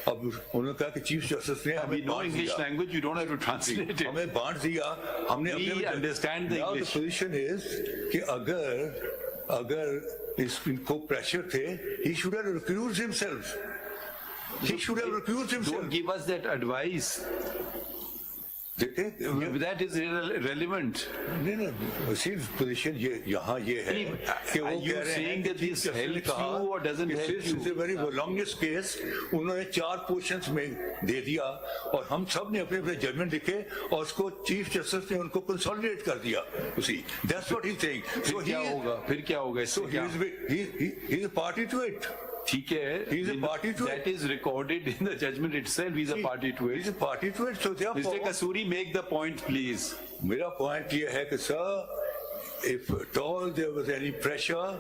अब उन्होंने कहा कि चीफ जस्टिस ने We हमें know बांट English दिया, language, you don't have to translate it. हमें बांट दिया, हमने We understand the Now the English. position is कि अगर इनको प्रेशर थे, he should have recused himself. He should have recused himself. Don't give us that advice. देखे That is irrelevant. नहीं नहीं सी पोजीशन ये यहाँ ये है कि वो Are you कह रहे हैं saying कि that this chief justice ने helps कहा you or doesn't कि help this you? is a very longest case, उन्होंने 4 पोर्शंस में दे दिया और हम सब ने अपने अपने जजमेंट लिखे और उसको चीफ जस्टिस ने उनको कंसोलिडेट कर दिया उसी. That's what he's saying. So फिर क्या होगा? फिर क्या होगा? So इससे क्या? he's a party to it. ठीक है. He's a party to That it. is recorded in the judgment itself. He's a party to He's it. a party to it. So Mr. therefore, Kasuri, make the point, please. मेरा point ये है कि sir, if at all there was any pressure,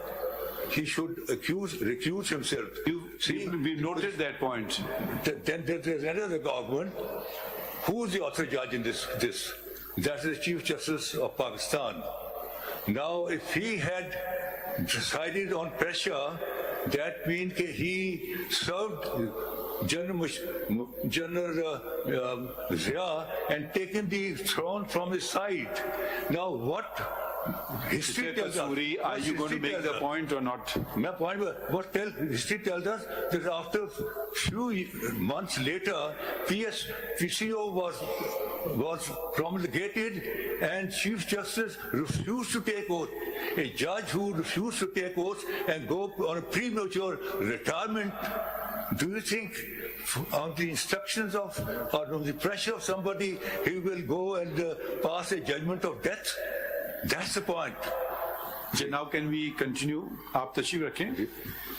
he should recuse himself. We noted that point. Then there's another argument. Who is the author judge in this? That's the Chief Justice of Pakistan. Now, if he had decided on pressure, that means that he served General Zia and taken the throne from his side. Now, what history Mr. tells us? Kasuri, are you going to make the point or not? My point was, history tells us that after few months later, PCO was promulgated and Chief Justice refused to take oath. A judge who refused to take oath and go on a premature retirement, do you think on the instructions of or on the pressure of somebody he will go and pass a judgment of death? That's the point. Okay, now can we continue? आप तशरीफ रखें.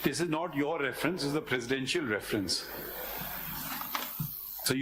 This is not your reference, this is the presidential reference.